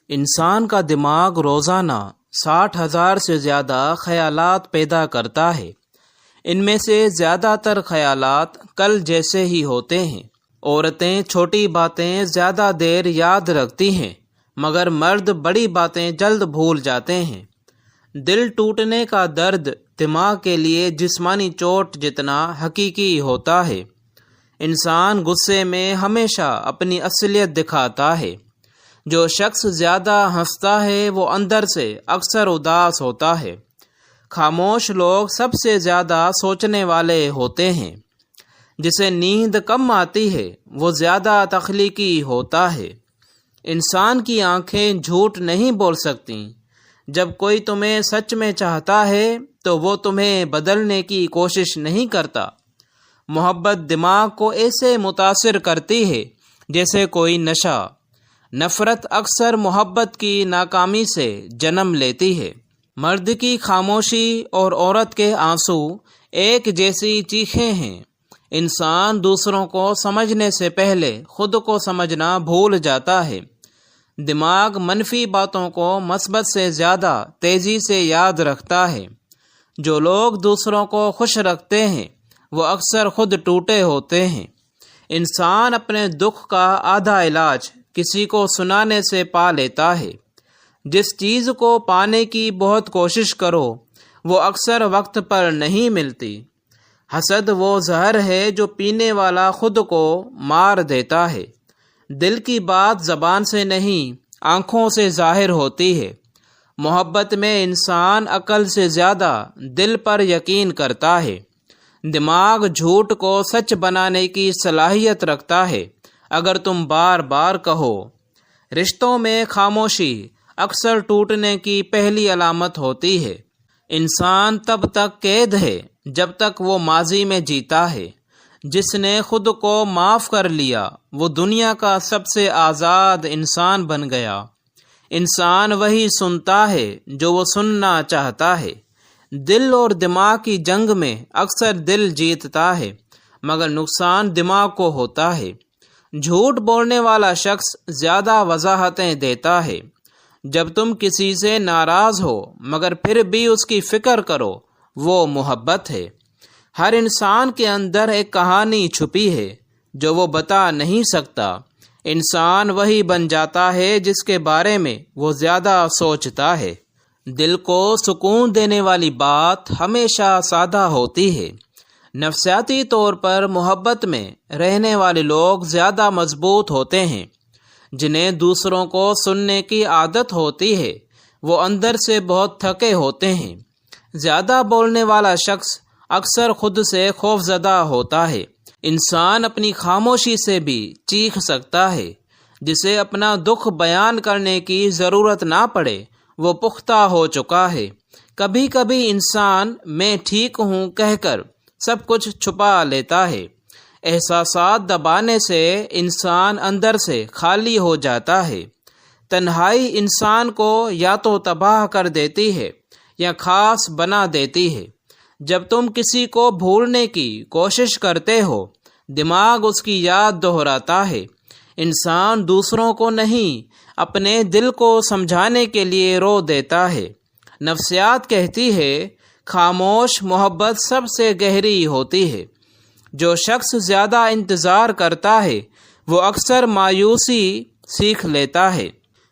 انسان کا دماغ روزانہ 60,000 سے زیادہ خیالات پیدا کرتا ہے۔ ان میں سے زیادہ تر خیالات کل جیسے ہی ہوتے ہیں۔ عورتیں چھوٹی باتیں زیادہ دیر یاد رکھتی ہیں، مگر مرد بڑی باتیں جلد بھول جاتے ہیں۔ دل ٹوٹنے کا درد دماغ کے لیے جسمانی چوٹ جتنا حقیقی ہوتا ہے۔ انسان غصے میں ہمیشہ اپنی اصلیت دکھاتا ہے۔ جو شخص زیادہ ہنستا ہے وہ اندر سے اکثر اداس ہوتا ہے۔ خاموش لوگ سب سے زیادہ سوچنے والے ہوتے ہیں۔ جسے نیند کم آتی ہے وہ زیادہ تخلیقی ہوتا ہے۔ انسان کی آنکھیں جھوٹ نہیں بول سکتیں۔ جب کوئی تمہیں سچ میں چاہتا ہے تو وہ تمہیں بدلنے کی کوشش نہیں کرتا۔ محبت دماغ کو ایسے متاثر کرتی ہے جیسے کوئی نشہ۔ نفرت اکثر محبت کی ناکامی سے جنم لیتی ہے۔ مرد کی خاموشی اور عورت کے آنسو ایک جیسی چیخیں ہیں۔ انسان دوسروں کو سمجھنے سے پہلے خود کو سمجھنا بھول جاتا ہے۔ دماغ منفی باتوں کو مثبت سے زیادہ تیزی سے یاد رکھتا ہے۔ جو لوگ دوسروں کو خوش رکھتے ہیں وہ اکثر خود ٹوٹے ہوتے ہیں۔ انسان اپنے دکھ کا آدھا علاج کسی کو سنانے سے پا لیتا ہے۔ جس چیز کو پانے کی بہت کوشش کرو وہ اکثر وقت پر نہیں ملتی۔ حسد وہ زہر ہے جو پینے والا خود کو مار دیتا ہے۔ دل کی بات زبان سے نہیں آنکھوں سے ظاہر ہوتی ہے۔ محبت میں انسان عقل سے زیادہ دل پر یقین کرتا ہے۔ دماغ جھوٹ کو سچ بنانے کی صلاحیت رکھتا ہے اگر تم بار بار کہو۔ رشتوں میں خاموشی اکثر ٹوٹنے کی پہلی علامت ہوتی ہے۔ انسان تب تک قید ہے جب تک وہ ماضی میں جیتا ہے۔ جس نے خود کو معاف کر لیا وہ دنیا کا سب سے آزاد انسان بن گیا۔ انسان وہی سنتا ہے جو وہ سننا چاہتا ہے۔ دل اور دماغ کی جنگ میں اکثر دل جیتتا ہے مگر نقصان دماغ کو ہوتا ہے۔ جھوٹ بولنے والا شخص زیادہ وضاحتیں دیتا ہے۔ جب تم کسی سے ناراض ہو مگر پھر بھی اس کی فکر کرو وہ محبت ہے۔ ہر انسان کے اندر ایک کہانی چھپی ہے جو وہ بتا نہیں سکتا۔ انسان وہی بن جاتا ہے جس کے بارے میں وہ زیادہ سوچتا ہے۔ دل کو سکون دینے والی بات ہمیشہ سادہ ہوتی ہے۔ نفسیاتی طور پر محبت میں رہنے والے لوگ زیادہ مضبوط ہوتے ہیں۔ جنہیں دوسروں کو سننے کی عادت ہوتی ہے وہ اندر سے بہت تھکے ہوتے ہیں۔ زیادہ بولنے والا شخص اکثر خود سے خوفزدہ ہوتا ہے۔ انسان اپنی خاموشی سے بھی چیخ سکتا ہے۔ جسے اپنا دکھ بیان کرنے کی ضرورت نہ پڑے وہ پختہ ہو چکا ہے۔ کبھی کبھی انسان میں ٹھیک ہوں کہہ کر سب کچھ چھپا لیتا ہے۔ احساسات دبانے سے انسان اندر سے خالی ہو جاتا ہے۔ تنہائی انسان کو یا تو تباہ کر دیتی ہے یا خاص بنا دیتی ہے۔ جب تم کسی کو بھولنے کی کوشش کرتے ہو دماغ اس کی یاد دہراتا ہے۔ انسان دوسروں کو نہیں اپنے دل کو سمجھانے کے لیے رو دیتا ہے۔ نفسیات کہتی ہے خاموش محبت سب سے گہری ہوتی ہے۔ جو شخص زیادہ انتظار کرتا ہے وہ اکثر مایوسی سیکھ لیتا ہے۔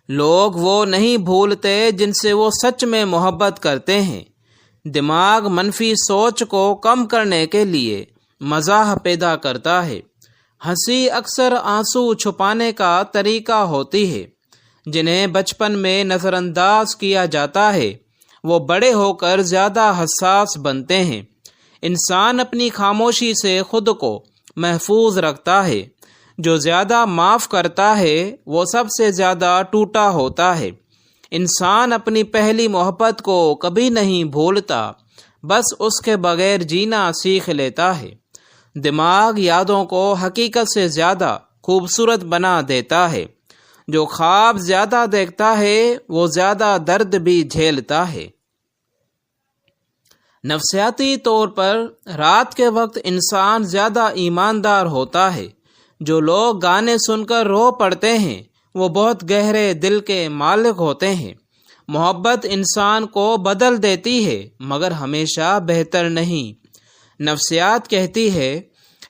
لوگ وہ نہیں بھولتے جن سے وہ سچ میں محبت کرتے ہیں۔ دماغ منفی سوچ کو کم کرنے کے لیے مزاح پیدا کرتا ہے۔ ہنسی اکثر آنسو چھپانے کا طریقہ ہوتی ہے۔ جنہیں بچپن میں نظر انداز کیا جاتا ہے وہ بڑے ہو کر زیادہ حساس بنتے ہیں۔ انسان اپنی خاموشی سے خود کو محفوظ رکھتا ہے۔ جو زیادہ معاف کرتا ہے وہ سب سے زیادہ ٹوٹا ہوتا ہے۔ انسان اپنی پہلی محبت کو کبھی نہیں بھولتا، بس اس کے بغیر جینا سیکھ لیتا ہے۔ دماغ یادوں کو حقیقت سے زیادہ خوبصورت بنا دیتا ہے۔ جو خواب زیادہ دیکھتا ہے وہ زیادہ درد بھی جھیلتا ہے۔ نفسیاتی طور پر رات کے وقت انسان زیادہ ایماندار ہوتا ہے۔ جو لوگ گانے سن کر رو پڑتے ہیں وہ بہت گہرے دل کے مالک ہوتے ہیں۔ محبت انسان کو بدل دیتی ہے مگر ہمیشہ بہتر نہیں۔ نفسیات کہتی ہے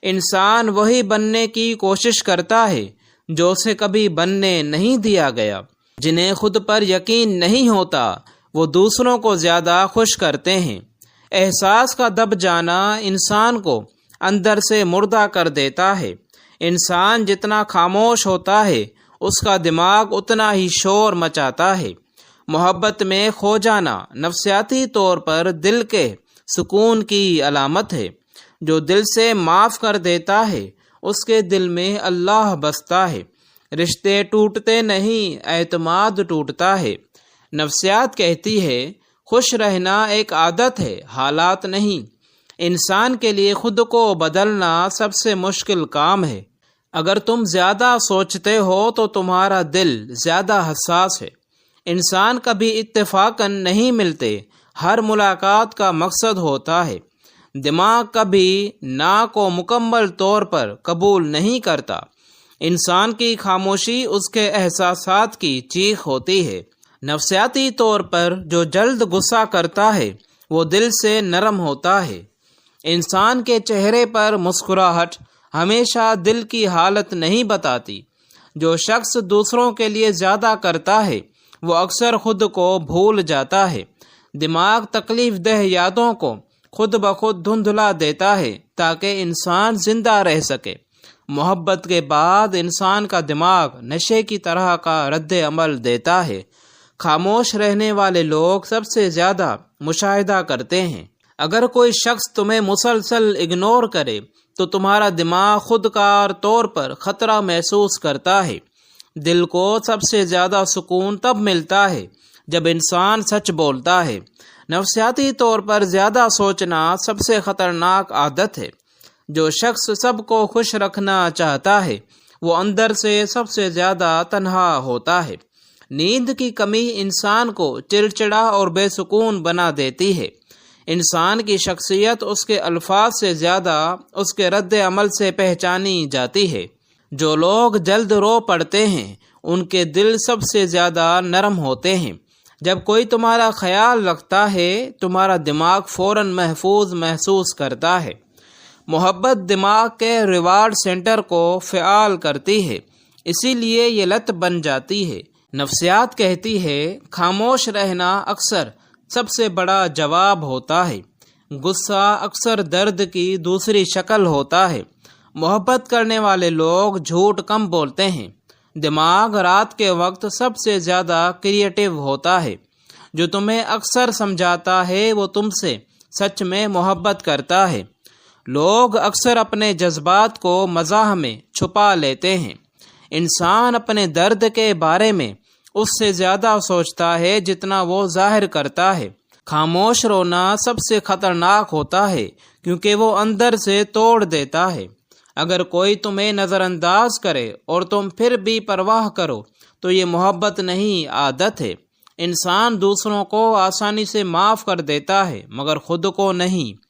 انسان وہی بننے کی کوشش کرتا ہے جو اسے کبھی بننے نہیں دیا گیا۔ جنہیں خود پر یقین نہیں ہوتا وہ دوسروں کو زیادہ خوش کرتے ہیں۔ احساس کا دب جانا انسان کو اندر سے مردہ کر دیتا ہے۔ انسان جتنا خاموش ہوتا ہے اس کا دماغ اتنا ہی شور مچاتا ہے۔ محبت میں کھو جانا نفسیاتی طور پر دل کے سکون کی علامت ہے۔ جو دل سے معاف کر دیتا ہے اس کے دل میں اللہ بستا ہے۔ رشتے ٹوٹتے نہیں، اعتماد ٹوٹتا ہے۔ نفسیات کہتی ہے خوش رہنا ایک عادت ہے، حالات نہیں۔ انسان کے لیے خود کو بدلنا سب سے مشکل کام ہے۔ اگر تم زیادہ سوچتے ہو تو تمہارا دل زیادہ حساس ہے۔ انسان کبھی اتفاقاً نہیں ملتے، ہر ملاقات کا مقصد ہوتا ہے۔ دماغ کبھی نا کو مکمل طور پر قبول نہیں کرتا۔ انسان کی خاموشی اس کے احساسات کی چیخ ہوتی ہے۔ نفسیاتی طور پر جو جلد غصہ کرتا ہے وہ دل سے نرم ہوتا ہے۔ انسان کے چہرے پر مسکراہٹ ہمیشہ دل کی حالت نہیں بتاتی۔ جو شخص دوسروں کے لیے زیادہ کرتا ہے وہ اکثر خود کو بھول جاتا ہے۔ دماغ تکلیف دہ یادوں کو خود بخود دھندلا دیتا ہے تاکہ انسان زندہ رہ سکے۔ محبت کے بعد انسان کا دماغ نشے کی طرح کا رد عمل دیتا ہے۔ خاموش رہنے والے لوگ سب سے زیادہ مشاہدہ کرتے ہیں۔ اگر کوئی شخص تمہیں مسلسل اگنور کرے تو تمہارا دماغ خودکار طور پر خطرہ محسوس کرتا ہے۔ دل کو سب سے زیادہ سکون تب ملتا ہے جب انسان سچ بولتا ہے۔ نفسیاتی طور پر زیادہ سوچنا سب سے خطرناک عادت ہے۔ جو شخص سب کو خوش رکھنا چاہتا ہے وہ اندر سے سب سے زیادہ تنہا ہوتا ہے۔ نیند کی کمی انسان کو چڑچڑا اور بے سکون بنا دیتی ہے۔ انسان کی شخصیت اس کے الفاظ سے زیادہ اس کے رد عمل سے پہچانی جاتی ہے۔ جو لوگ جلد رو پڑتے ہیں ان کے دل سب سے زیادہ نرم ہوتے ہیں۔ جب کوئی تمہارا خیال رکھتا ہے تمہارا دماغ فوراً محفوظ محسوس کرتا ہے۔ محبت دماغ کے ریوارڈ سینٹر کو فعال کرتی ہے، اسی لیے یہ لت بن جاتی ہے۔ نفسیات کہتی ہے خاموش رہنا اکثر سب سے بڑا جواب ہوتا ہے۔ غصہ اکثر درد کی دوسری شکل ہوتا ہے۔ محبت کرنے والے لوگ جھوٹ کم بولتے ہیں۔ دماغ رات کے وقت سب سے زیادہ کریٹیو ہوتا ہے۔ جو تمہیں اکثر سمجھاتا ہے وہ تم سے سچ میں محبت کرتا ہے۔ لوگ اکثر اپنے جذبات کو مزاح میں چھپا لیتے ہیں۔ انسان اپنے درد کے بارے میں اس سے زیادہ سوچتا ہے جتنا وہ ظاہر کرتا ہے۔ خاموش رونا سب سے خطرناک ہوتا ہے کیونکہ وہ اندر سے توڑ دیتا ہے۔ اگر کوئی تمہیں نظر انداز کرے اور تم پھر بھی پرواہ کرو تو یہ محبت نہیں، عادت ہے۔ انسان دوسروں کو آسانی سے معاف کر دیتا ہے مگر خود کو نہیں۔